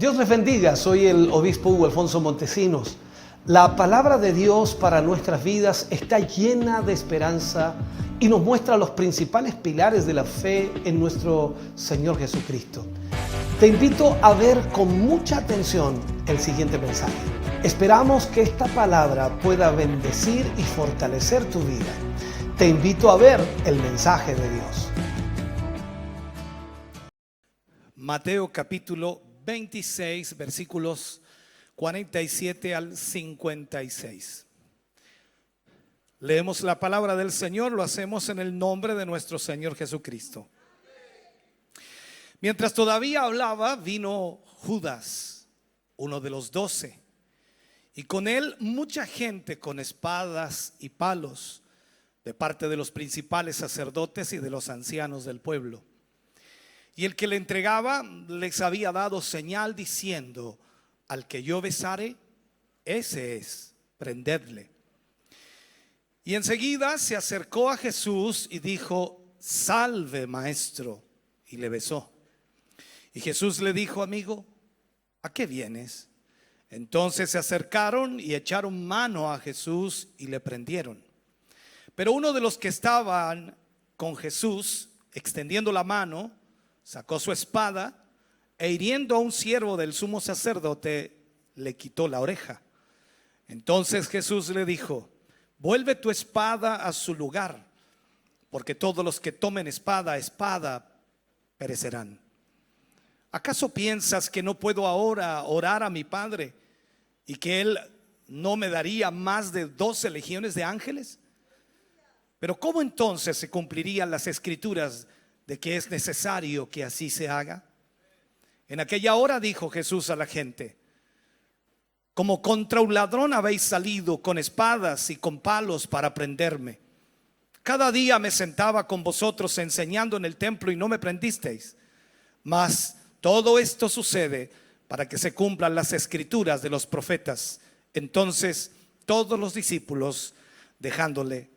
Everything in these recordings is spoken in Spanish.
Dios les bendiga, soy el obispo Hugo Alfonso Montesinos. La palabra de Dios para nuestras vidas está llena de esperanza y nos muestra los principales pilares de la fe en nuestro Señor Jesucristo. Te invito a ver con mucha atención el siguiente mensaje. Esperamos que esta palabra pueda bendecir y fortalecer tu vida. Te invito a ver el mensaje de Dios. Mateo capítulo 26, versículos 47 al 56. Leemos la palabra del Señor, lo hacemos en el nombre de nuestro Señor Jesucristo. Mientras todavía hablaba, vino Judas, uno de los 12, y con él mucha gente con espadas y palos, de parte de los principales sacerdotes y de los ancianos del pueblo. Y el que le entregaba les había dado señal diciendo: al que yo besare, ese es, prendedle. Y enseguida se acercó a Jesús y dijo: salve, maestro, y le besó. Y Jesús le dijo: amigo, ¿a qué vienes? Entonces se acercaron y echaron mano a Jesús y le prendieron. Pero uno de los que estaban con Jesús, extendiendo la mano, sacó su espada e hiriendo a un siervo del sumo sacerdote, le quitó la oreja. Entonces Jesús le dijo: vuelve tu espada a su lugar, porque todos los que tomen espada perecerán. ¿Acaso piensas que no puedo ahora orar a mi Padre y que Él no me daría más de 12 legiones de ángeles? Pero ¿cómo entonces se cumplirían las escrituras de que es necesario que así se haga? En aquella hora dijo Jesús a la gente: como contra un ladrón habéis salido con espadas y con palos para prenderme. Cada día me sentaba con vosotros enseñando en el templo y no me prendisteis. Mas todo esto sucede para que se cumplan las escrituras de los profetas. Entonces todos los discípulos, dejándole,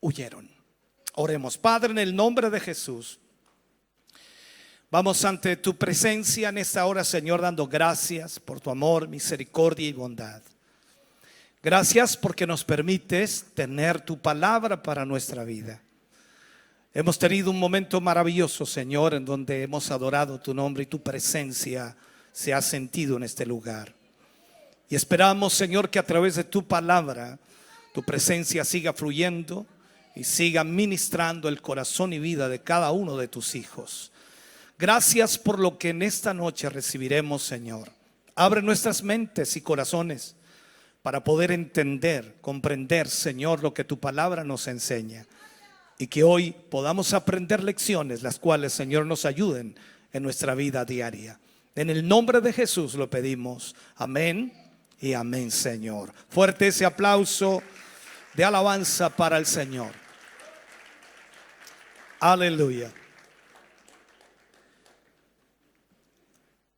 huyeron. Oremos. Padre, en el nombre de Jesús, vamos ante tu presencia en esta hora, Señor, dando gracias por tu amor, misericordia y bondad. Gracias porque nos permites tener tu palabra para nuestra vida. Hemos tenido un momento maravilloso, Señor, en donde hemos adorado tu nombre y tu presencia se ha sentido en este lugar. Y esperamos, Señor, que a través de tu palabra, tu presencia siga fluyendo y siga ministrando el corazón y vida de cada uno de tus hijos. Gracias por lo que en esta noche recibiremos, Señor. Abre nuestras mentes y corazones para poder entender, comprender, Señor, lo que tu palabra nos enseña. Y que hoy podamos aprender lecciones, las cuales, Señor, nos ayuden en nuestra vida diaria. En el nombre de Jesús lo pedimos. Amén y amén, Señor. Fuerte ese aplauso de alabanza para el Señor. Aleluya.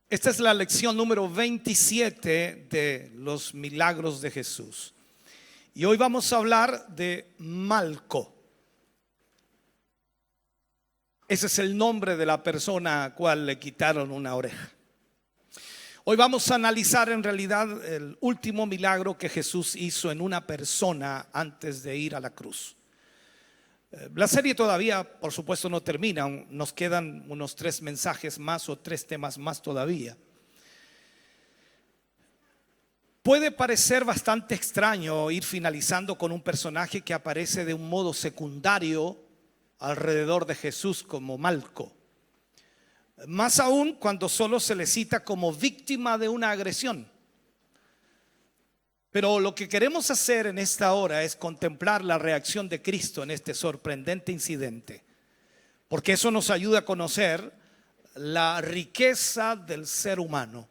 Esta es la lección número 27 de los milagros de Jesús. Y hoy vamos a hablar de Malco. Ese es el nombre de la persona a cual le quitaron una oreja. Hoy vamos a analizar en realidad el último milagro que Jesús hizo en una persona antes de ir a la cruz. La serie todavía, por supuesto, no termina. Nos quedan unos 3 mensajes más o 3 temas más todavía. Puede parecer bastante extraño ir finalizando con un personaje que aparece de un modo secundario alrededor de Jesús como Malco. Más aún cuando solo se le cita como víctima de una agresión. Pero lo que queremos hacer en esta hora es contemplar la reacción de Cristo en este sorprendente incidente, porque eso nos ayuda a conocer la riqueza del ser humano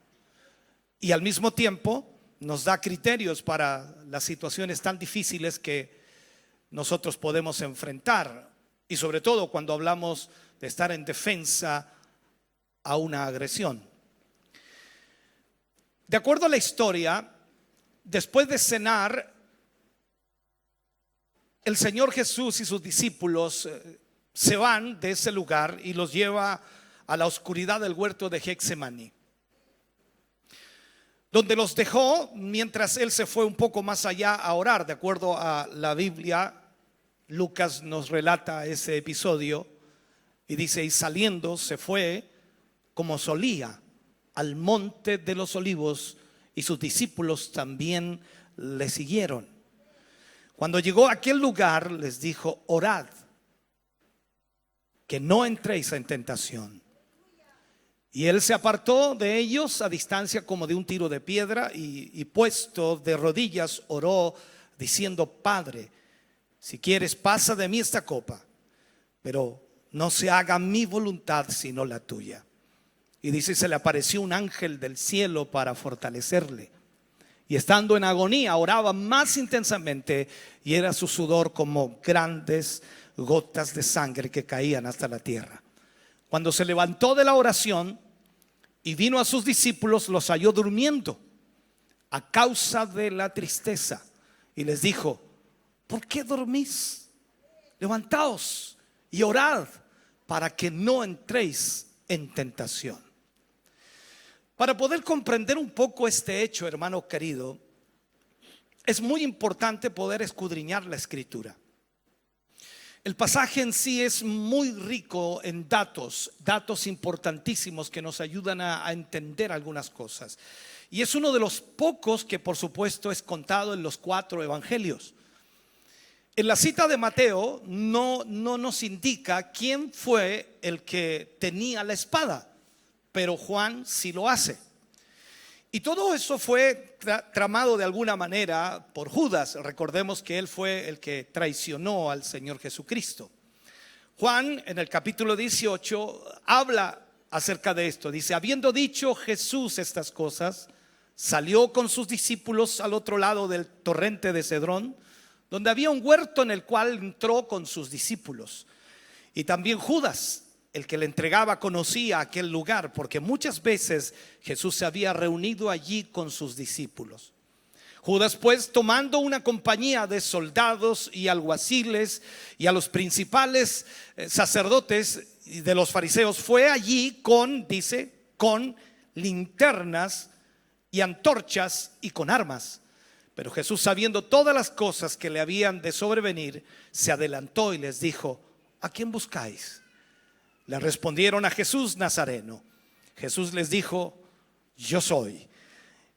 y al mismo tiempo nos da criterios para las situaciones tan difíciles que nosotros podemos enfrentar, y sobre todo cuando hablamos de estar en defensa a una agresión. De acuerdo a la historia, después de cenar, el Señor Jesús y sus discípulos se van de ese lugar y los lleva a la oscuridad del huerto de Getsemaní. donde los dejó mientras él se fue un poco más allá a orar. De acuerdo a la Biblia, Lucas nos relata ese episodio y dice: y saliendo se fue como solía al monte de los olivos, y sus discípulos también le siguieron. Cuando llegó a aquel lugar les dijo: orad, que no entréis en tentación. Y él se apartó de ellos a distancia como de un tiro de piedra, y puesto de rodillas oró diciendo: Padre, si quieres, pasa de mí esta copa, pero no se haga mi voluntad sino la tuya. Y dice: se le apareció un ángel del cielo para fortalecerle. Y estando en agonía oraba más intensamente, y era su sudor como grandes gotas de sangre que caían hasta la tierra. Cuando se levantó de la oración y vino a sus discípulos, los halló durmiendo a causa de la tristeza, y les dijo: ¿por qué dormís? Levantaos y orad para que no entréis en tentación. Para poder comprender un poco este hecho, hermano querido, es muy importante poder escudriñar la Escritura. El pasaje en sí es muy rico en datos importantísimos que nos ayudan a entender algunas cosas. Y es uno de los pocos que, por supuesto, es contado en los 4 evangelios. En la cita de Mateo no nos indica quién fue el que tenía la espada, pero Juan sí lo hace. Y todo eso fue tramado de alguna manera por Judas. Recordemos que él fue el que traicionó al Señor Jesucristo. Juan, en el capítulo 18, habla acerca de esto. Dice: habiendo dicho Jesús estas cosas, salió con sus discípulos al otro lado del torrente de Cedrón, donde había un huerto, en el cual entró con sus discípulos. Y también Judas, el que le entregaba, conocía aquel lugar, porque muchas veces Jesús se había reunido allí con sus discípulos. Judas, pues, tomando una compañía de soldados y alguaciles y a los principales sacerdotes y de los fariseos, fue allí con linternas y antorchas y con armas. Pero Jesús, sabiendo todas las cosas que le habían de sobrevenir, se adelantó y les dijo: ¿a quién buscáis? Le respondieron: a Jesús Nazareno. Jesús les dijo: yo soy.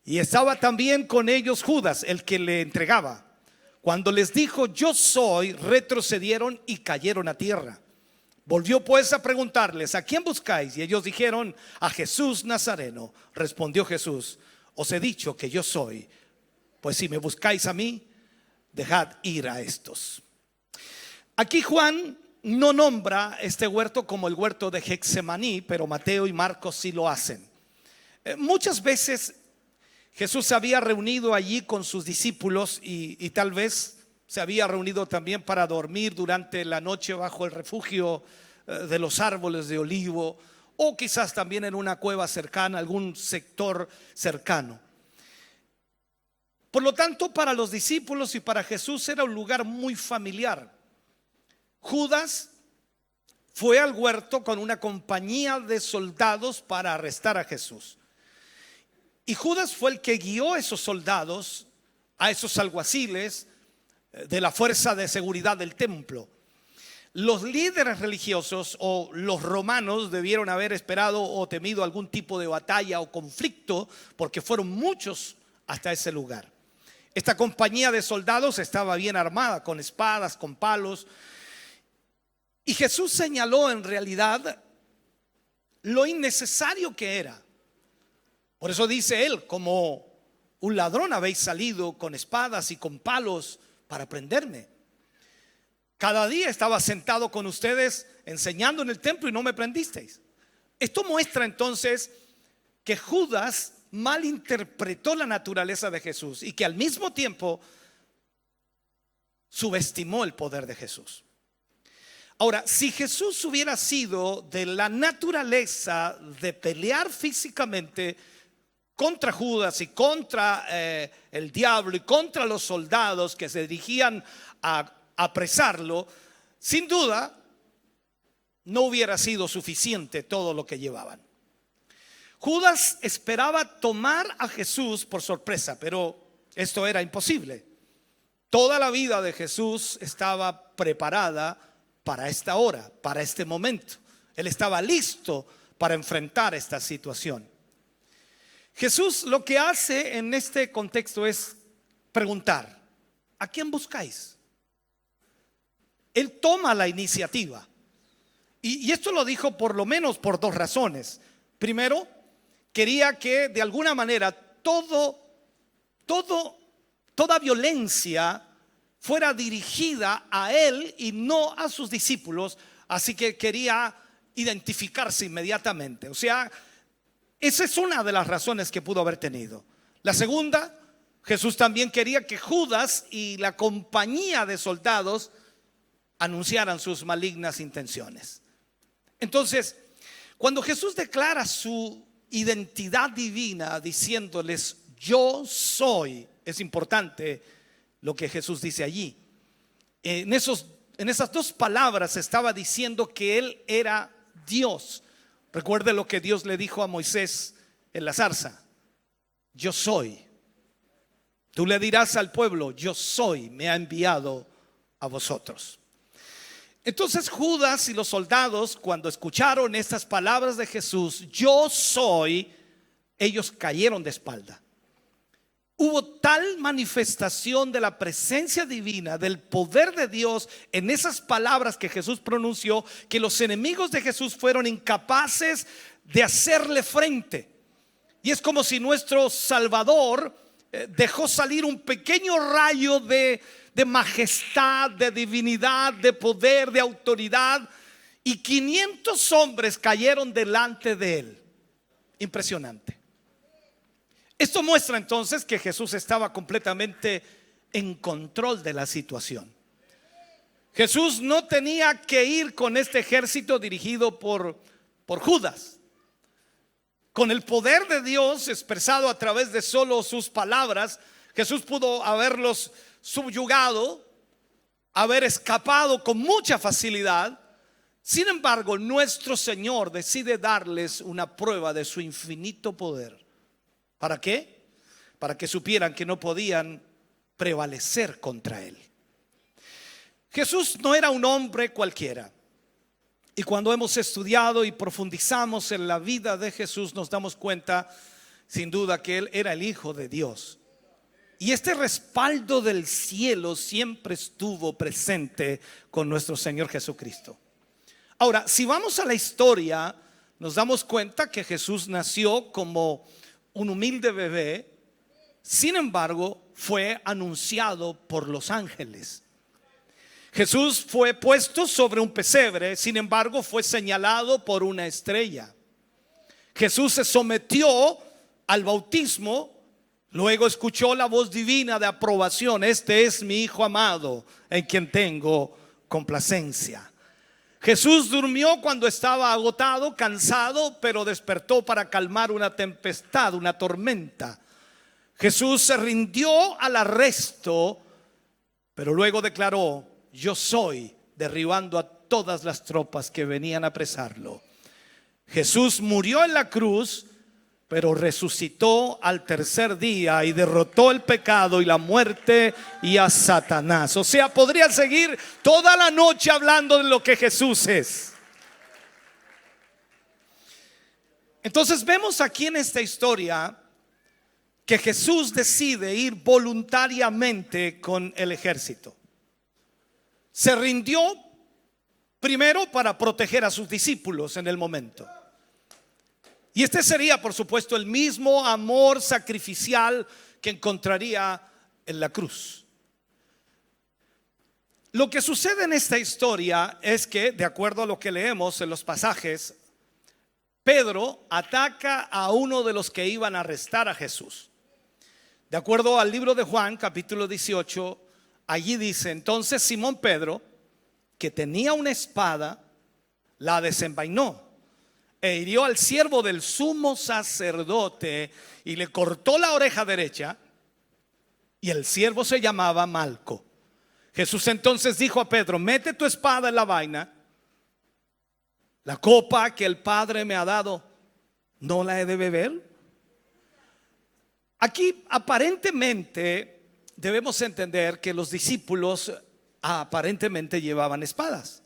Y estaba también con ellos Judas, el que le entregaba. Cuando les dijo: yo soy, retrocedieron y cayeron a tierra. Volvió pues a preguntarles: ¿a quién buscáis? Y ellos dijeron: a Jesús Nazareno. Respondió Jesús: os he dicho que yo soy. Pues si me buscáis a mí, dejad ir a estos. Aquí Juan no nombra este huerto como el huerto de Getsemaní, pero Mateo y Marcos sí lo hacen. Muchas veces Jesús se había reunido allí con sus discípulos, y tal vez se había reunido también para dormir durante la noche bajo el refugio de los árboles de olivo, o quizás también en una cueva cercana, algún sector cercano. Por lo tanto, para los discípulos y para Jesús era un lugar muy familiar. Judas fue al huerto con una compañía de soldados para arrestar a Jesús. Y Judas fue el que guió a esos soldados, a esos alguaciles de la fuerza de seguridad del templo. Los líderes religiosos o los romanos debieron haber esperado o temido algún tipo de batalla o conflicto, porque fueron muchos hasta ese lugar. Esta compañía de soldados estaba bien armada, con espadas, con palos. Y Jesús señaló en realidad lo innecesario que era. Por eso dice él: como un ladrón habéis salido con espadas y con palos para prenderme. Cada día estaba sentado con ustedes enseñando en el templo y no me prendisteis. Esto muestra entonces que Judas malinterpretó la naturaleza de Jesús y que al mismo tiempo subestimó el poder de Jesús. Ahora, si Jesús hubiera sido de la naturaleza de pelear físicamente contra Judas y contra el diablo y contra los soldados que se dirigían a apresarlo, sin duda no hubiera sido suficiente todo lo que llevaban. Judas esperaba tomar a Jesús por sorpresa, pero esto era imposible. Toda la vida de Jesús estaba preparada para esta hora, para este momento. Él estaba listo para enfrentar esta situación. Jesús lo que hace en este contexto es preguntar: ¿a quién buscáis? Él toma la iniciativa. Y esto lo dijo por lo menos por dos razones. Primero, quería que de alguna manera toda violencia fuera dirigida a él y no a sus discípulos. Así que quería identificarse inmediatamente. O sea, esa es una de las razones que pudo haber tenido. La segunda, Jesús también quería que Judas y la compañía de soldados anunciaran sus malignas intenciones. Entonces, cuando Jesús declara su identidad divina diciéndoles yo soy, es importante lo que Jesús dice allí. En esas dos palabras estaba diciendo que Él era Dios. Recuerde lo que Dios le dijo a Moisés en la zarza: yo soy. Tú le dirás al pueblo: yo soy, me ha enviado a vosotros. Entonces Judas y los soldados, cuando escucharon estas palabras de Jesús, yo soy, ellos cayeron de espalda. Hubo tal manifestación de la presencia divina, del poder de Dios en esas palabras que Jesús pronunció, que los enemigos de Jesús fueron incapaces de hacerle frente. Y es como si nuestro Salvador dejó salir un pequeño rayo de majestad, de divinidad, de poder, de autoridad, y 500 hombres cayeron delante de él. Impresionante. Esto muestra entonces que Jesús estaba completamente en control de la situación. Jesús no tenía que ir con este ejército dirigido por Judas. Con el poder de Dios expresado a través de solo sus palabras, Jesús pudo haberlos subyugado, haber escapado con mucha facilidad. Sin embargo, nuestro Señor decide darles una prueba de su infinito poder. ¿Para qué? Para que supieran que no podían prevalecer contra Él. Jesús no era un hombre cualquiera. Y cuando hemos estudiado y profundizamos en la vida de Jesús, nos damos cuenta, sin duda, que Él era el Hijo de Dios. Y este respaldo del cielo siempre estuvo presente con nuestro Señor Jesucristo. Ahora, si vamos a la historia, nos damos cuenta que Jesús nació como un humilde bebé. Sin embargo, fue anunciado por los ángeles. Jesús fue puesto sobre un pesebre, sin embargo fue señalado por una estrella. Jesús se sometió al bautismo, luego escuchó la voz divina de aprobación: este es mi Hijo amado, en quien tengo complacencia. Jesús durmió cuando estaba agotado, cansado, pero despertó para calmar una tempestad, una tormenta. Jesús se rindió al arresto, pero luego declaró: yo soy, derribando a todas las tropas que venían a apresarlo. Jesús murió en la cruz, pero resucitó al tercer día y derrotó el pecado y la muerte y a Satanás. O sea, podría seguir toda la noche hablando de lo que Jesús es. Entonces vemos aquí en esta historia que Jesús decide ir voluntariamente con el ejército. Se rindió primero para proteger a sus discípulos en el momento. Y este sería, por supuesto, el mismo amor sacrificial que encontraría en la cruz. Lo que sucede en esta historia es que, de acuerdo a lo que leemos en los pasajes, Pedro ataca a uno de los que iban a arrestar a Jesús. De acuerdo al libro de Juan, capítulo 18, allí dice: entonces Simón Pedro, que tenía una espada, la desenvainó e hirió al siervo del sumo sacerdote y le cortó la oreja derecha, y el siervo se llamaba Malco. Jesús entonces dijo a Pedro: mete tu espada en la vaina. La copa que el Padre me ha dado, ¿No la he de beber? Aquí aparentemente debemos entender que los discípulos aparentemente llevaban espadas.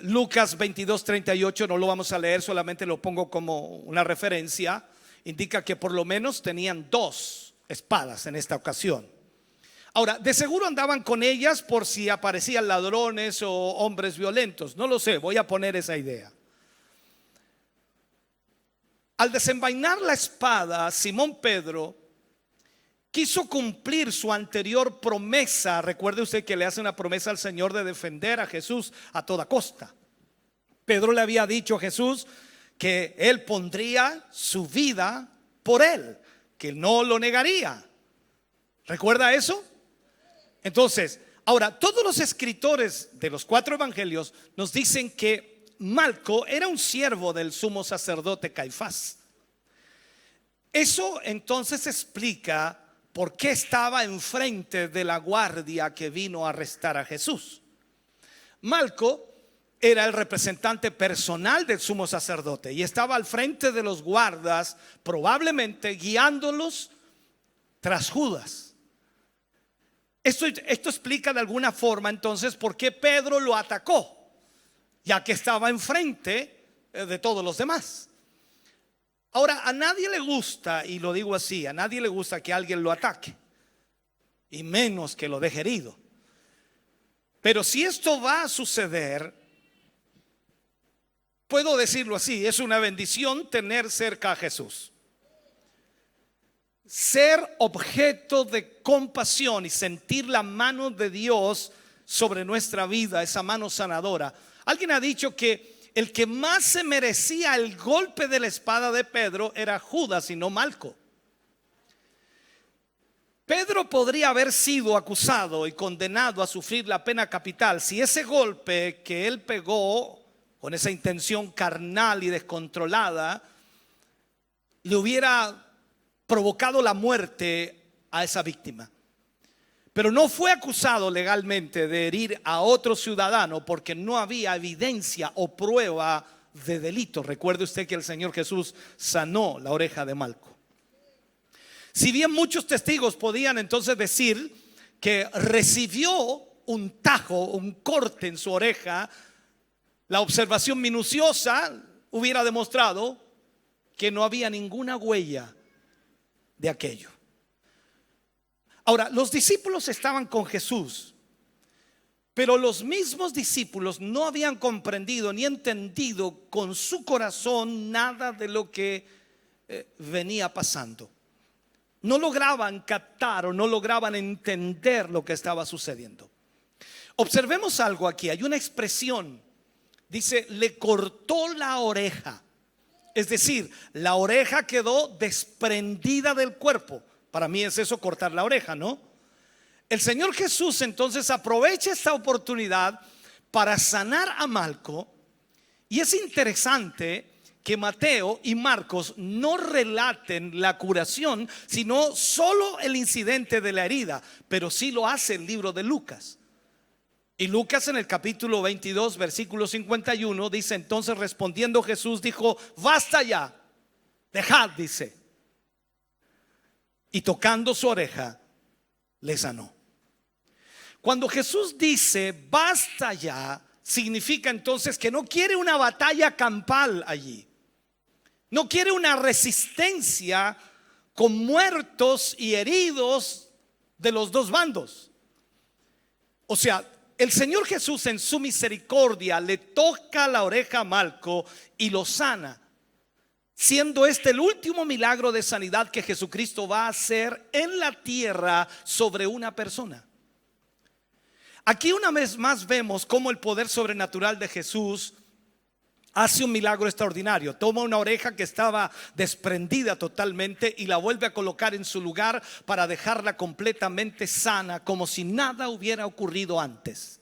Lucas 22:38, no lo vamos a leer, solamente lo pongo como una referencia. Indica que por lo menos tenían 2 espadas en esta ocasión. Ahora, de seguro andaban con ellas por si aparecían ladrones o hombres violentos. No lo sé, voy a poner esa idea. Al desenvainar la espada, Simón Pedro quiso cumplir su anterior promesa. Recuerde usted que le hace una promesa al Señor de defender a Jesús a toda costa. Pedro le había dicho a Jesús que él pondría su vida por él, que no lo negaría. ¿Recuerda eso? Entonces, ahora todos los escritores de los 4 evangelios nos dicen que Malco era un siervo del sumo sacerdote Caifás. Eso entonces explica por qué estaba enfrente de la guardia que vino a arrestar a Jesús. Malco era el representante personal del sumo sacerdote y estaba al frente de los guardas, probablemente guiándolos tras Judas. Esto explica de alguna forma entonces por qué Pedro lo atacó, ya que estaba enfrente de todos los demás. Ahora, a nadie le gusta, y lo digo así, a nadie le gusta que alguien lo ataque, y menos que lo deje herido. Pero si esto va a suceder, puedo decirlo así, es una bendición tener cerca a Jesús. Ser objeto de compasión y sentir la mano de Dios sobre nuestra vida, esa mano sanadora. Alguien ha dicho que el que más se merecía el golpe de la espada de Pedro era Judas y no Malco. Pedro podría haber sido acusado y condenado a sufrir la pena capital si ese golpe que él pegó con esa intención carnal y descontrolada le hubiera provocado la muerte a esa víctima. Pero no fue acusado legalmente de herir a otro ciudadano porque no había evidencia o prueba de delito. Recuerde usted que el Señor Jesús sanó la oreja de Malco. Si bien muchos testigos podían entonces decir que recibió un tajo, un corte en su oreja, la observación minuciosa hubiera demostrado que no había ninguna huella de aquello. Ahora, los discípulos estaban con Jesús, pero los mismos discípulos no habían comprendido ni entendido con su corazón nada de lo que venía pasando. No lograban captar o no lograban entender lo que estaba sucediendo. Observemos algo aquí, hay una expresión, dice, le cortó la oreja. Es decir, la oreja quedó desprendida del cuerpo. Para mí es eso, cortar la oreja, ¿no? El Señor Jesús entonces aprovecha esta oportunidad para sanar a Malco. Y es interesante que Mateo y Marcos no relaten la curación, sino solo el incidente de la herida, pero sí lo hace el libro de Lucas. Y Lucas en el capítulo 22 versículo 51 dice: entonces respondiendo Jesús dijo: basta ya, dejad, dice. Y tocando su oreja le sanó. Cuando Jesús dice basta ya, significa entonces que no quiere una batalla campal allí. No quiere una resistencia con muertos y heridos de los dos bandos. O sea, el Señor Jesús en su misericordia le toca la oreja a Malco y lo sana, siendo este el último milagro de sanidad que Jesucristo va a hacer en la tierra sobre una persona. Aquí una vez más vemos cómo el poder sobrenatural de Jesús hace un milagro extraordinario. Toma una oreja que estaba desprendida totalmente y la vuelve a colocar en su lugar para dejarla completamente sana, como si nada hubiera ocurrido antes.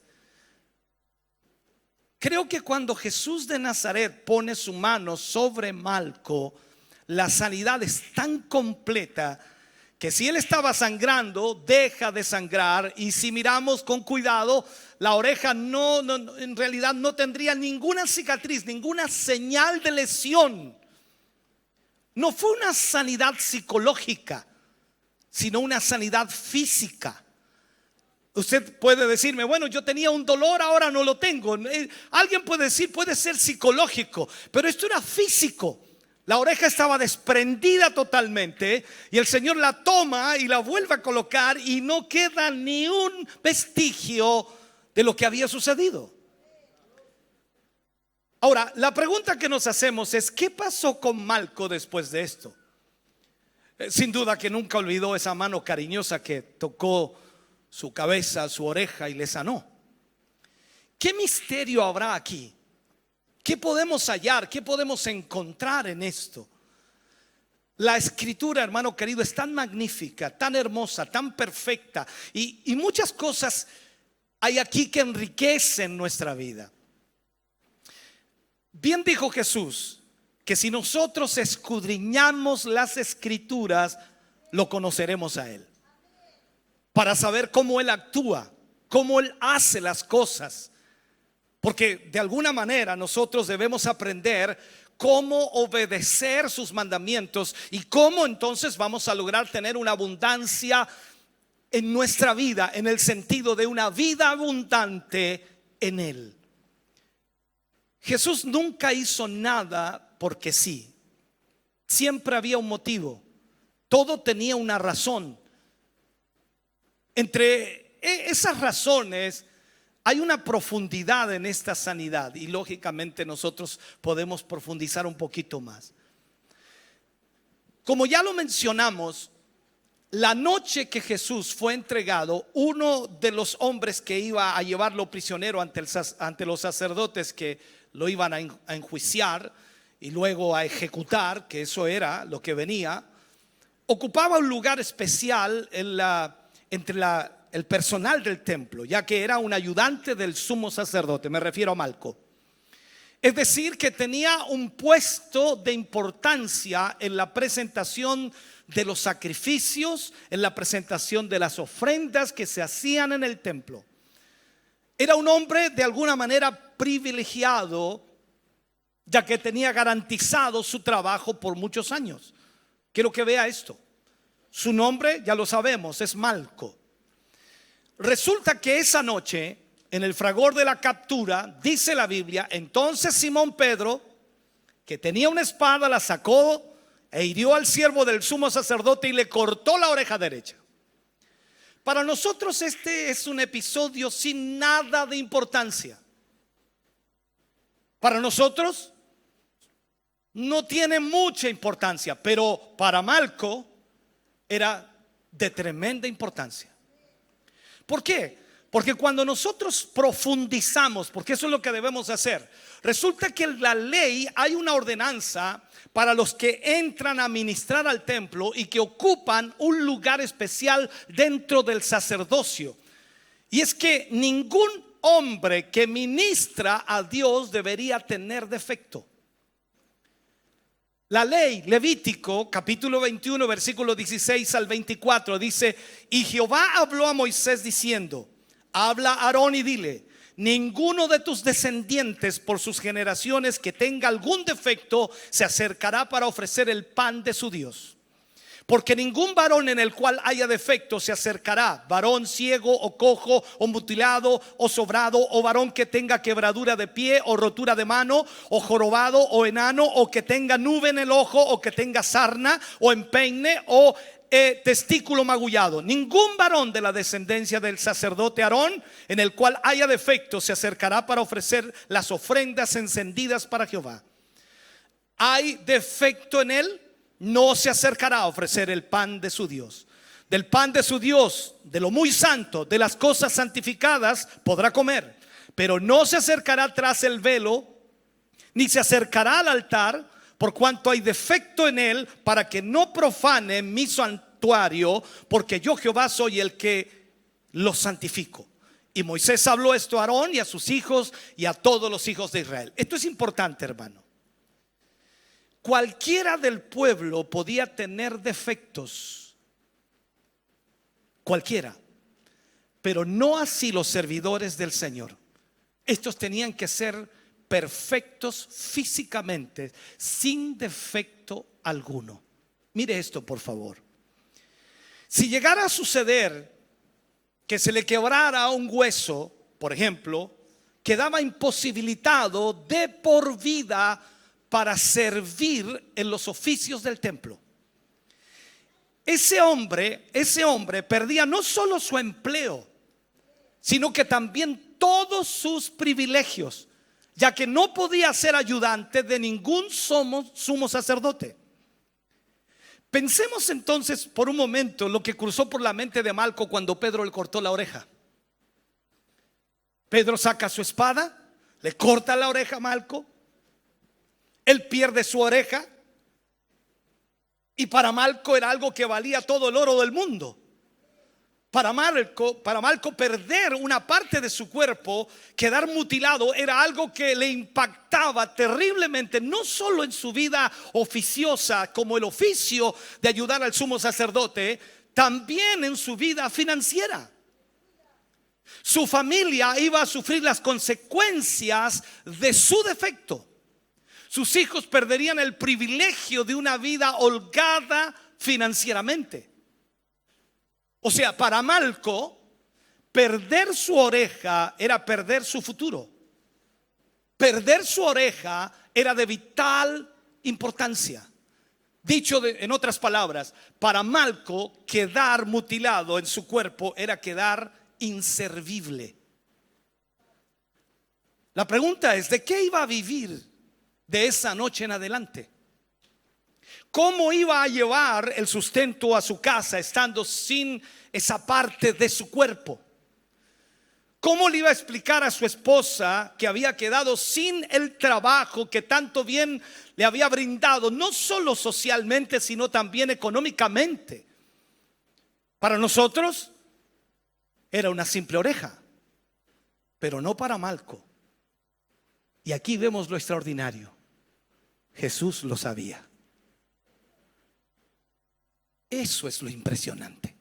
Creo que cuando Jesús de Nazaret pone su mano sobre Malco, la sanidad es tan completa que si él estaba sangrando, deja de sangrar. Y si miramos con cuidado, la oreja en realidad no tendría ninguna cicatriz, ninguna señal de lesión no fue una sanidad psicológica, sino una sanidad física. Usted puede decirme, bueno, yo tenía un dolor, ahora no lo tengo. Alguien puede decir, puede ser psicológico, pero esto era físico. La oreja estaba desprendida totalmente y el Señor la toma y la vuelve a colocar y no queda ni un vestigio de lo que había sucedido. Ahora, la pregunta que nos hacemos es, ¿qué pasó con Malco después de esto? Sin duda que nunca olvidó esa mano cariñosa que tocó su cabeza, su oreja y le sanó. ¿Qué misterio habrá aquí? ¿Qué podemos hallar? ¿Qué podemos encontrar en esto? La escritura, hermano querido, es tan magnífica, tan hermosa, tan perfecta y muchas cosas hay aquí que enriquecen nuestra vida. Bien dijo Jesús que si nosotros escudriñamos las escrituras, lo conoceremos a Él, para saber cómo Él actúa, cómo Él hace las cosas. Porque de alguna manera nosotros debemos aprender cómo obedecer sus mandamientos y cómo entonces vamos a lograr tener una abundancia en nuestra vida, en el sentido de una vida abundante en Él. Jesús nunca hizo nada porque sí. Siempre había un motivo. Todo tenía una razón. Entre esas razones hay una profundidad en esta sanidad y lógicamente nosotros podemos profundizar un poquito más. Como ya lo mencionamos, la noche que Jesús fue entregado, uno de los hombres que iba a llevarlo prisionero ante los sacerdotes que lo iban a enjuiciar y luego a ejecutar, que eso era lo que venía, ocupaba un lugar especial entre el personal del templo, ya que era un ayudante del sumo sacerdote, me refiero a Malco. Es decir, que tenía un puesto de importancia en la presentación de los sacrificios, en la presentación de las ofrendas que se hacían en el templo. Era un hombre de alguna manera privilegiado, ya que tenía garantizado su trabajo por muchos años. Quiero que vea esto. Su nombre, ya lo sabemos, es Malco. Resulta que esa noche, en el fragor de la captura, dice la Biblia, entonces Simón Pedro, que tenía una espada, la sacó e hirió al siervo del sumo sacerdote y le cortó la oreja derecha. Para nosotros este es un episodio sin nada de importancia. Para nosotros no tiene mucha importancia, pero para Malco era de tremenda importancia. ¿Por qué? Porque cuando nosotros profundizamos, porque eso es lo que debemos hacer, resulta que en la ley hay una ordenanza para los que entran a ministrar al templo y que ocupan un lugar especial dentro del sacerdocio. Y es que ningún hombre que ministra a Dios debería tener defecto. La ley, Levítico capítulo 21 versículo 16 al 24 dice: y Jehová habló a Moisés diciendo, habla a Aarón y dile, ninguno de tus descendientes por sus generaciones que tenga algún defecto se acercará para ofrecer el pan de su Dios. Porque ningún varón en el cual haya defecto se acercará, varón ciego o cojo o mutilado o sobrado, o varón que tenga quebradura de pie o rotura de mano, o jorobado o enano, o que tenga nube en el ojo, o que tenga sarna o empeine o testículo magullado. Ningún varón de la descendencia del sacerdote Aarón en el cual haya defecto se acercará para ofrecer las ofrendas encendidas para Jehová. ¿Hay defecto en él? No se acercará a ofrecer el pan de su Dios. Del pan de su Dios, de lo muy santo, de las cosas santificadas, podrá comer, pero no se acercará tras el velo, ni se acercará al altar, por cuanto hay defecto en él, para que no profane mi santuario, porque yo Jehová soy el que los santifico. Y Moisés habló esto a Aarón y a sus hijos y a todos los hijos de Israel. Esto es importante, hermano. Cualquiera del pueblo podía tener defectos, cualquiera, pero no así los servidores del Señor. Estos tenían que ser perfectos físicamente, sin defecto alguno. Mire esto, por favor. Si llegara a suceder que se le quebrara un hueso, por ejemplo, quedaba imposibilitado de por vida para servir en los oficios del templo. Ese hombre perdía no solo su empleo, sino que también todos sus privilegios, ya que no podía ser ayudante de ningún sumo sacerdote. Pensemos entonces por un momento lo que cruzó por la mente de Malco cuando Pedro le cortó la oreja. Pedro saca su espada, le corta la oreja a Malco, él pierde su oreja, y para Malco era algo que valía todo el oro del mundo. Para Malco perder una parte de su cuerpo, quedar mutilado, era algo que le impactaba terriblemente, no solo en su vida oficiosa como el oficio de ayudar al sumo sacerdote, también en su vida financiera. Su familia iba a sufrir las consecuencias de su defecto. Sus hijos perderían el privilegio de una vida holgada financieramente. O sea, para Malco, perder su oreja era perder su futuro. Perder su oreja era de vital importancia. Dicho en otras palabras, para Malco, quedar mutilado en su cuerpo era quedar inservible. La pregunta es, ¿de qué iba a vivir de esa noche en adelante? ¿Cómo iba a llevar el sustento a su casa estando sin esa parte de su cuerpo? ¿Cómo le iba a explicar a su esposa que había quedado sin el trabajo que tanto bien le había brindado, no solo socialmente, sino también económicamente? Para nosotros era una simple oreja, pero no para Malco. Y aquí vemos lo extraordinario. Jesús lo sabía. Eso es lo impresionante.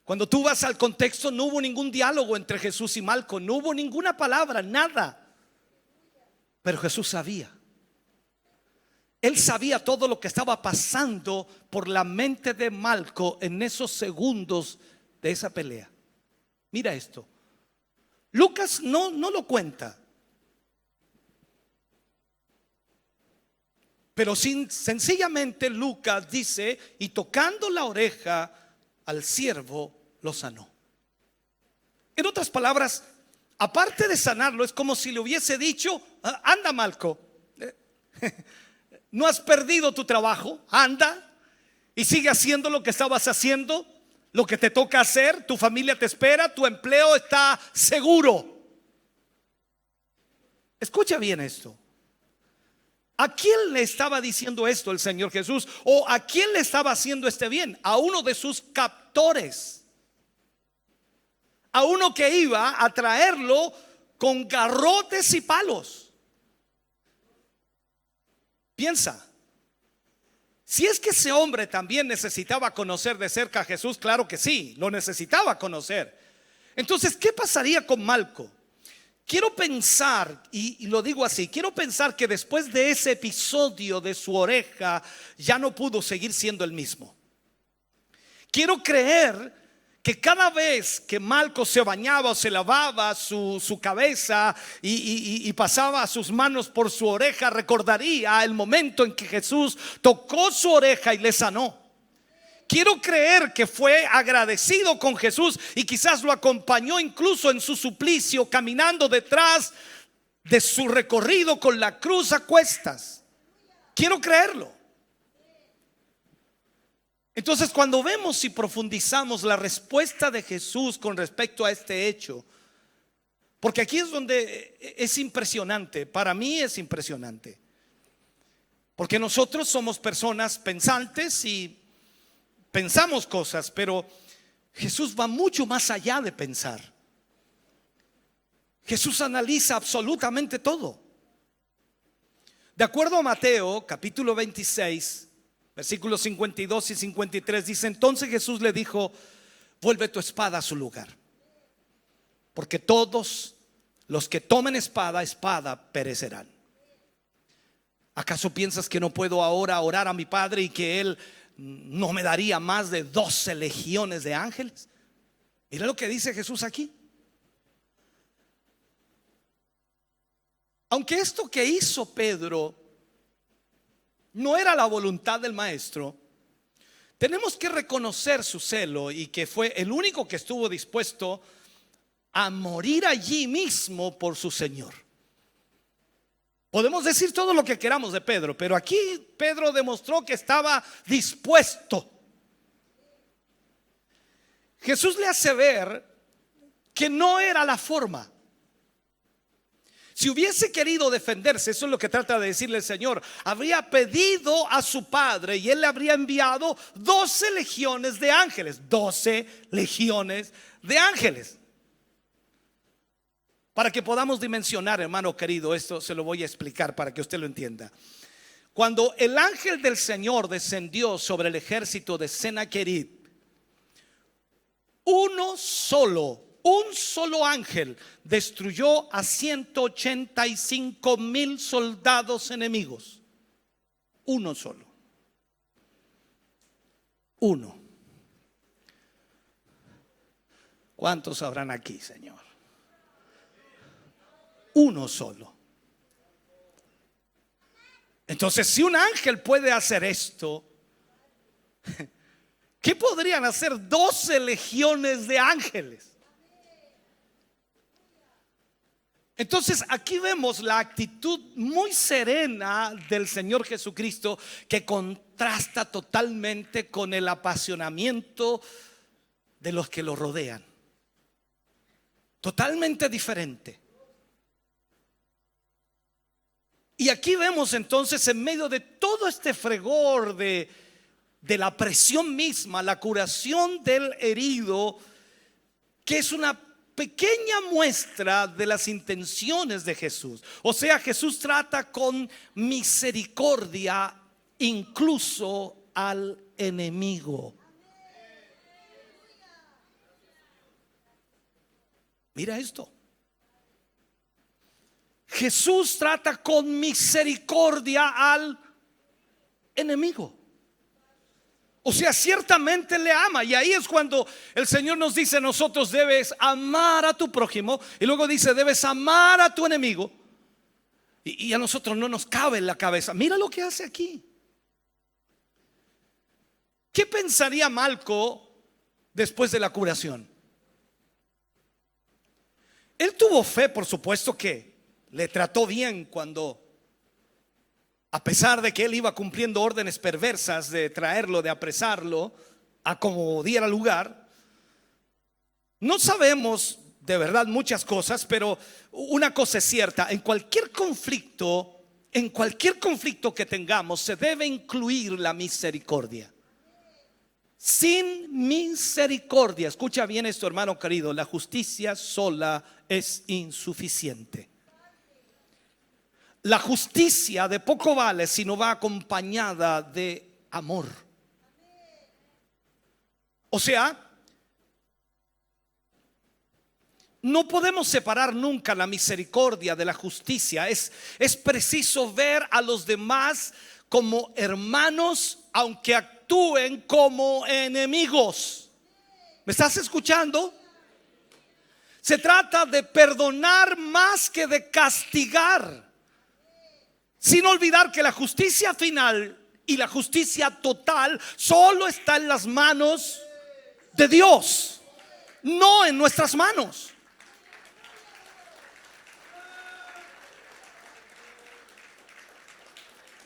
Cuando tú vas al contexto, no hubo ningún diálogo entre Jesús y Malco, no hubo ninguna palabra, nada. Pero Jesús sabía. Él sabía todo lo que estaba pasando por la mente de Malco en esos segundos de esa pelea. Mira esto. Lucas no lo cuenta. Pero sencillamente Lucas dice, y tocando la oreja al siervo, lo sanó. En otras palabras, aparte de sanarlo, es como si le hubiese dicho: anda, Malco, no has perdido tu trabajo, anda y sigue haciendo lo que estabas haciendo, lo que te toca hacer, tu familia te espera, tu empleo está seguro. Escucha bien esto. ¿A quién le estaba diciendo esto el Señor Jesús? ¿O a quién le estaba haciendo este bien? A uno de sus captores, a uno que iba a traerlo con garrotes y palos. Piensa, si es que ese hombre también necesitaba conocer de cerca a Jesús, claro que sí, lo necesitaba conocer. Entonces, ¿qué pasaría con Malco? Quiero pensar, y lo digo así, quiero pensar que después de ese episodio de su oreja ya no pudo seguir siendo el mismo. Quiero creer que cada vez que Malco se bañaba o se lavaba su cabeza y pasaba sus manos por su oreja, recordaría el momento en que Jesús tocó su oreja y le sanó. Quiero creer que fue agradecido con Jesús y quizás lo acompañó incluso en su suplicio, caminando detrás de su recorrido con la cruz a cuestas. Quiero creerlo. Entonces, cuando vemos y profundizamos la respuesta de Jesús con respecto a este hecho, porque aquí es donde es impresionante, para mí es impresionante, porque nosotros somos personas pensantes y pensamos cosas, pero Jesús va mucho más allá de pensar. Jesús analiza absolutamente todo. De acuerdo a Mateo capítulo 26, versículos 52 y 53, dice: entonces Jesús le dijo: vuelve tu espada a su lugar, porque todos los que tomen espada perecerán. ¿Acaso piensas que no puedo ahora orar a mi Padre y que Él no me daría más de 12 legiones de ángeles? Mira lo que dice Jesús aquí. Aunque esto que hizo Pedro no era la voluntad del maestro, tenemos que reconocer su celo y que fue el único que estuvo dispuesto a morir allí mismo por su Señor. Podemos decir todo lo que queramos de Pedro, pero aquí Pedro demostró que estaba dispuesto. Jesús le hace ver que no era la forma. Si hubiese querido defenderse, eso es lo que trata de decirle el Señor, habría pedido a su Padre y Él le habría enviado 12 legiones de ángeles. 12 legiones de ángeles. Para que podamos dimensionar, hermano querido, esto se lo voy a explicar para que usted lo entienda. Cuando el ángel del Señor descendió sobre el ejército de Sennacherib, un solo ángel destruyó a 185,000 soldados enemigos. Uno solo. Uno. ¿Cuántos habrán aquí, Señor? Uno solo. Entonces, si un ángel puede hacer esto, ¿qué podrían hacer 12 legiones de ángeles? Entonces aquí vemos la actitud muy serena del Señor Jesucristo, que contrasta totalmente con el apasionamiento de los que lo rodean. Totalmente diferente. Y aquí vemos entonces, en medio de todo este fregor de la presión misma, la curación del herido, que es una pequeña muestra de las intenciones de Jesús. O sea, Jesús trata con misericordia incluso al enemigo. Mira esto. Jesús trata con misericordia al enemigo. O sea, ciertamente le ama. Y ahí es cuando el Señor nos dice: nosotros debes amar a tu prójimo. Y luego dice: debes amar a tu enemigo. Y a nosotros no nos cabe en la cabeza. Mira lo que hace aquí. ¿Qué pensaría Malco después de la curación? Él tuvo fe, por supuesto, que le trató bien cuando, a pesar de que él iba cumpliendo órdenes perversas de traerlo, de apresarlo, a como diera lugar. No sabemos de verdad muchas cosas, pero una cosa es cierta: en cualquier conflicto que tengamos, se debe incluir la misericordia. Sin misericordia, escucha bien esto, hermano querido, la justicia sola es insuficiente. La justicia de poco vale si no va acompañada de amor. O sea, no podemos separar nunca la misericordia de la justicia. Es preciso ver a los demás como hermanos, aunque actúen como enemigos. ¿Me estás escuchando? Se trata de perdonar más que de castigar, sin olvidar que la justicia final y la justicia total solo está en las manos de Dios, no en nuestras manos.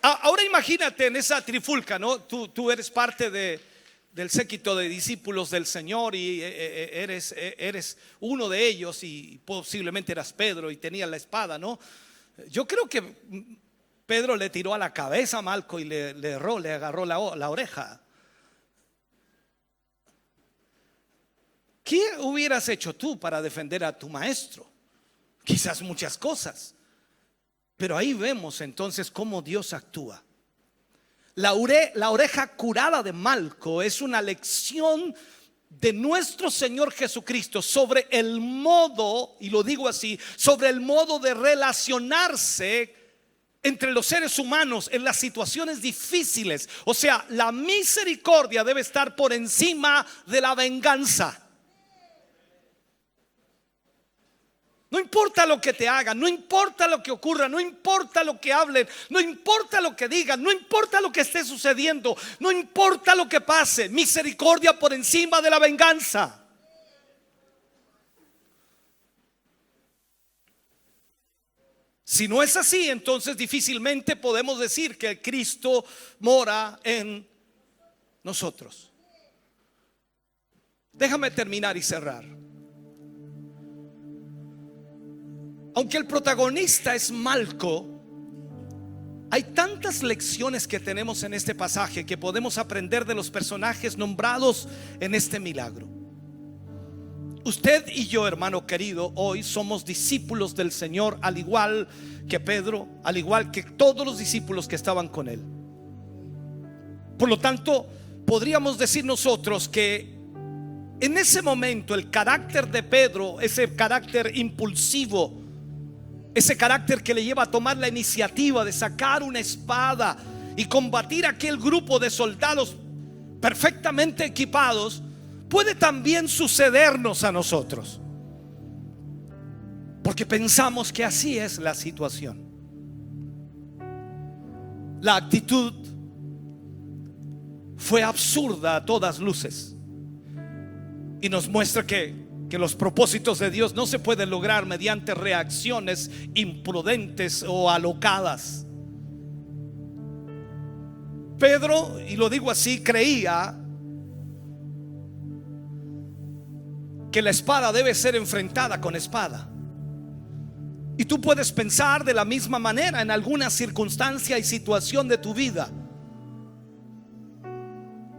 Ahora imagínate en esa trifulca, ¿no? Tú eres parte del séquito de discípulos del Señor y eres uno de ellos, y posiblemente eras Pedro y tenías la espada, ¿no? Yo creo que Pedro le tiró a la cabeza a Malco y le agarró la oreja. ¿Qué hubieras hecho tú para defender a tu maestro? Quizás muchas cosas. Pero ahí vemos entonces cómo Dios actúa. La oreja curada de Malco es una lección de nuestro Señor Jesucristo sobre el modo, y lo digo así, sobre el modo de relacionarse entre los seres humanos en las situaciones difíciles. O sea, la misericordia debe estar por encima de la venganza. No importa lo que te hagan, no importa lo que ocurra, no importa lo que hablen, no importa lo que digan, no importa lo que esté sucediendo, no importa lo que pase, misericordia por encima de la venganza. Si no es así, entonces difícilmente podemos decir que Cristo mora en nosotros. Déjame terminar y cerrar. Aunque el protagonista es Malco, hay tantas lecciones que tenemos en este pasaje que podemos aprender de los personajes nombrados en este milagro. Usted y yo, hermano querido, hoy somos discípulos del Señor, al igual que Pedro, al igual que todos los discípulos que estaban con él. Por lo tanto, podríamos decir nosotros que en ese momento el carácter de Pedro, ese carácter impulsivo, ese carácter que le lleva a tomar la iniciativa de sacar una espada y combatir a aquel grupo de soldados perfectamente equipados, puede también sucedernos a nosotros, porque pensamos que así es la situación. La actitud fue absurda a todas luces y nos muestra que los propósitos de Dios no se pueden lograr mediante reacciones imprudentes o alocadas. Pedro, y lo digo así, creía que la espada debe ser enfrentada con espada. Y tú puedes pensar de la misma manera en alguna circunstancia y situación de tu vida.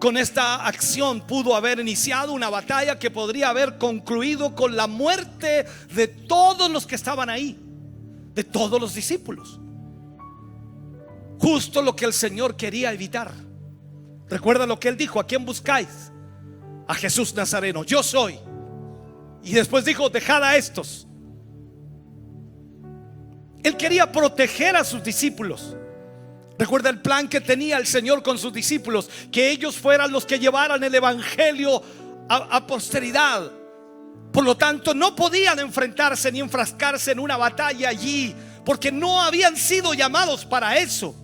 Con esta acción pudo haber iniciado una batalla que podría haber concluido con la muerte de todos los que estaban ahí, de todos los discípulos. Justo lo que el Señor quería evitar. Recuerda lo que Él dijo: ¿a quién buscáis? A Jesús Nazareno, yo soy. Y después dijo: dejad a estos. Él quería proteger a sus discípulos. Recuerda el plan que tenía el Señor con sus discípulos: que ellos fueran los que llevaran el evangelio a posteridad. Por lo tanto, no podían enfrentarse ni enfrascarse en una batalla allí, porque no habían sido llamados para eso.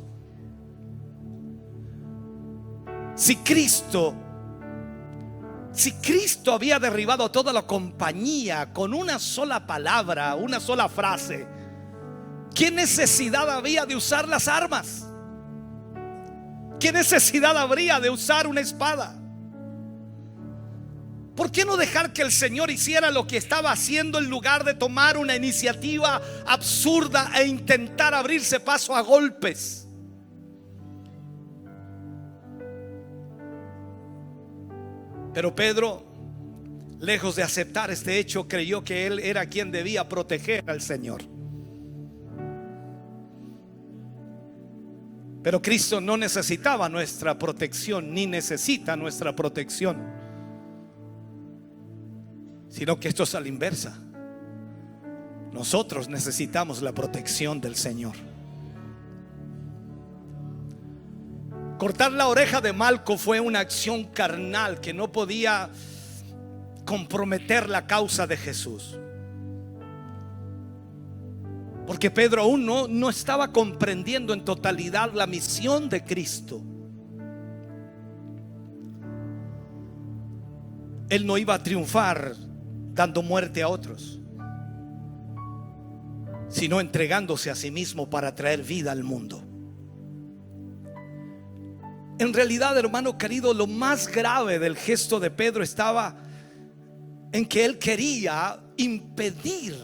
Si Cristo había derribado a toda la compañía con una sola palabra, una sola frase, ¿qué necesidad había de usar las armas? ¿Qué necesidad habría de usar una espada? ¿Por qué no dejar que el Señor hiciera lo que estaba haciendo en lugar de tomar una iniciativa absurda e intentar abrirse paso a golpes? Pero Pedro, lejos de aceptar este hecho, creyó que él era quien debía proteger al Señor. Pero Cristo no necesitaba nuestra protección, ni necesita nuestra protección, sino que esto es a la inversa. Nosotros necesitamos la protección del Señor. Cortar la oreja de Malco fue una acción carnal que no podía comprometer la causa de Jesús, porque Pedro aún no estaba comprendiendo en totalidad la misión de Cristo. Él no iba a triunfar dando muerte a otros, sino entregándose a sí mismo para traer vida al mundo. En realidad, hermano querido, lo más grave del gesto de Pedro estaba en que él quería impedir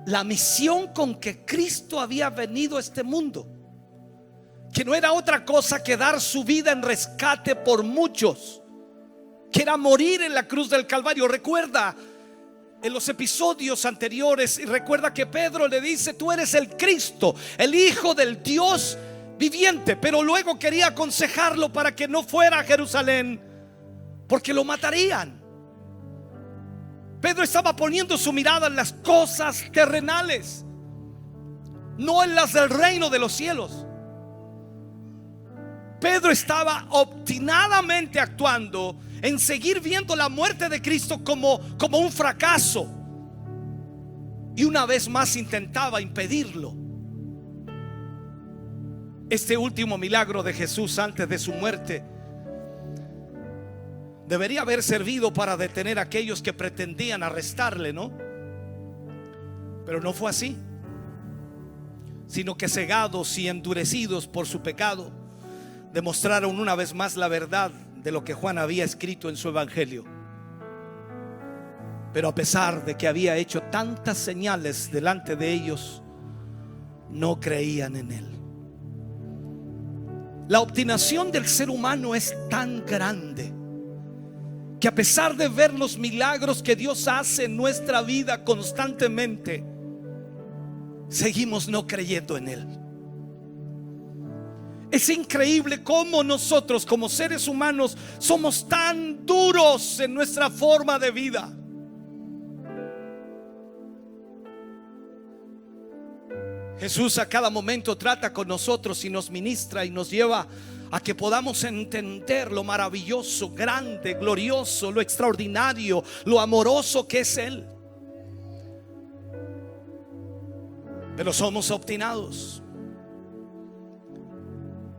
la misión con que Cristo había venido a este mundo, que no era otra cosa que dar su vida en rescate por muchos, que era morir en la cruz del Calvario. Recuerda en los episodios anteriores, y recuerda que Pedro le dice: tú eres el Cristo, el Hijo del Dios viviente. Pero luego quería aconsejarlo para que no fuera a Jerusalén, porque lo matarían. Pedro estaba poniendo su mirada en las cosas terrenales. no en las del reino de los cielos. Pedro estaba obstinadamente actuando en seguir viendo la muerte de Cristo como un fracaso, y una vez más intentaba impedirlo. Este último milagro de Jesús antes de su muerte debería haber servido para detener a aquellos que pretendían arrestarle, ¿no? Pero no fue así, sino que cegados y endurecidos por su pecado, demostraron una vez más la verdad de lo que Juan había escrito en su evangelio. Pero a pesar de que había hecho tantas señales delante de ellos, no creían en él. La obstinación del ser humano es tan grande que a pesar de ver los milagros que Dios hace en nuestra vida constantemente, seguimos no creyendo en él. Es increíble cómo nosotros como seres humanos somos tan duros en nuestra forma de vida. Jesús a cada momento trata con nosotros y nos ministra y nos lleva a que podamos entender lo maravilloso, grande, glorioso, lo extraordinario, lo amoroso que es Él. Pero somos obstinados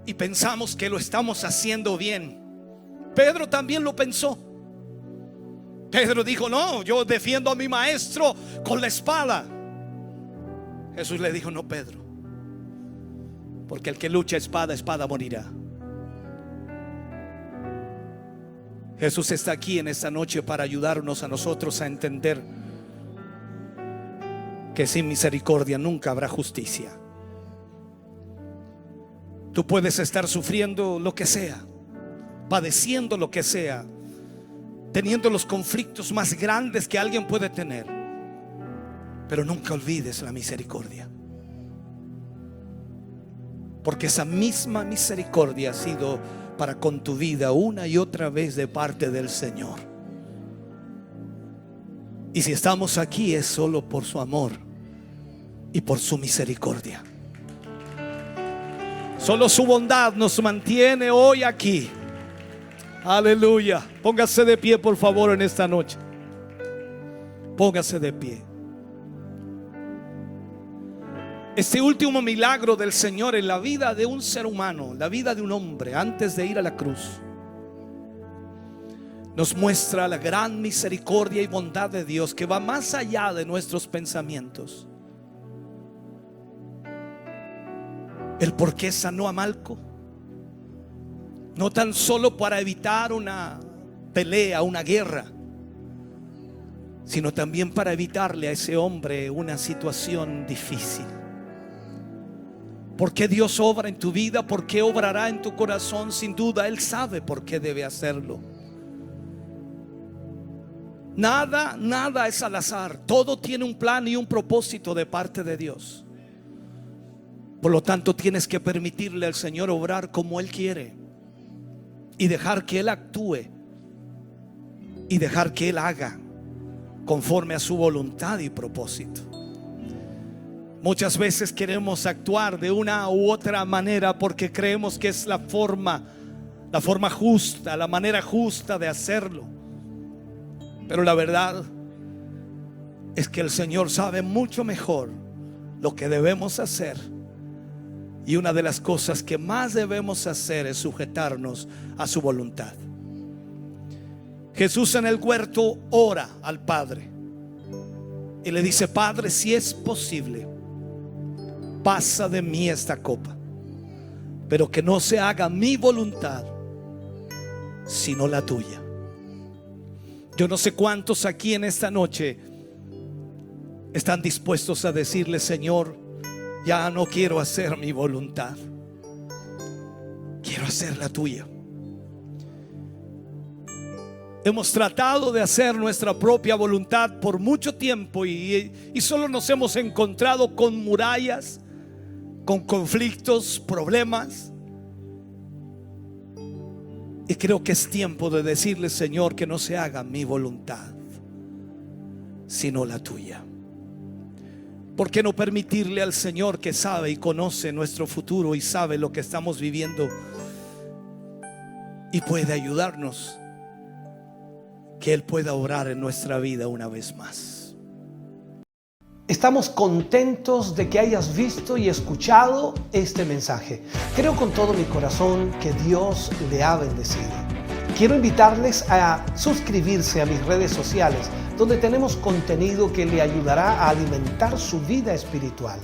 y pensamos que lo estamos haciendo bien. Pedro también lo pensó. Pedro dijo: no, yo defiendo a mi maestro con la espada. Jesús le dijo: no, Pedro, porque el que lucha espada, espada morirá. Jesús está aquí en esta noche para ayudarnos a nosotros a entender que sin misericordia nunca habrá justicia. Tú puedes estar sufriendo lo que sea, padeciendo lo que sea, teniendo los conflictos más grandes que alguien puede tener, pero nunca olvides la misericordia, porque esa misma misericordia ha sido para con tu vida una y otra vez de parte del Señor. Y si estamos aquí es solo por su amor y por su misericordia. Solo su bondad nos mantiene hoy aquí. Aleluya. Póngase de pie, por favor, en esta noche. Póngase de pie. Este último milagro del Señor en la vida de un ser humano, la vida de un hombre antes de ir a la cruz, nos muestra la gran misericordia y bondad de Dios que va más allá de nuestros pensamientos. El por qué sanó a Malco, no tan solo para evitar una pelea, una guerra, sino también para evitarle a ese hombre una situación difícil. ¿Por qué Dios obra en tu vida? ¿Por qué obrará en tu corazón? Sin duda Él sabe por qué debe hacerlo. Nada es al azar. Todo tiene un plan y un propósito de parte de Dios. Por lo tanto, tienes que permitirle al Señor obrar como Él quiere y dejar que Él actúe y dejar que Él haga conforme a su voluntad y propósito. Muchas veces queremos actuar de una u otra manera porque creemos que es la forma justa, la manera justa de hacerlo. Pero la verdad es que el Señor sabe mucho mejor lo que debemos hacer. Y una de las cosas que más debemos hacer es sujetarnos a su voluntad. Jesús en el huerto ora al Padre y le dice: Padre, si es posible, pasa de mí esta copa, pero que no se haga mi voluntad sino la tuya. Yo no sé cuántos aquí en esta noche están dispuestos a decirle: Señor, ya no quiero hacer mi voluntad, quiero hacer la tuya. Hemos tratado de hacer nuestra propia voluntad por mucho tiempo y solo nos hemos encontrado con murallas, con conflictos, problemas. Y creo que es tiempo de decirle: Señor, que no se haga mi voluntad sino la tuya. ¿Por qué no permitirle al Señor, que sabe y conoce nuestro futuro y sabe lo que estamos viviendo y puede ayudarnos, que Él pueda obrar en nuestra vida una vez más? Estamos contentos de que hayas visto y escuchado este mensaje. Creo con todo mi corazón que Dios le ha bendecido. Quiero invitarles a suscribirse a mis redes sociales, donde tenemos contenido que le ayudará a alimentar su vida espiritual.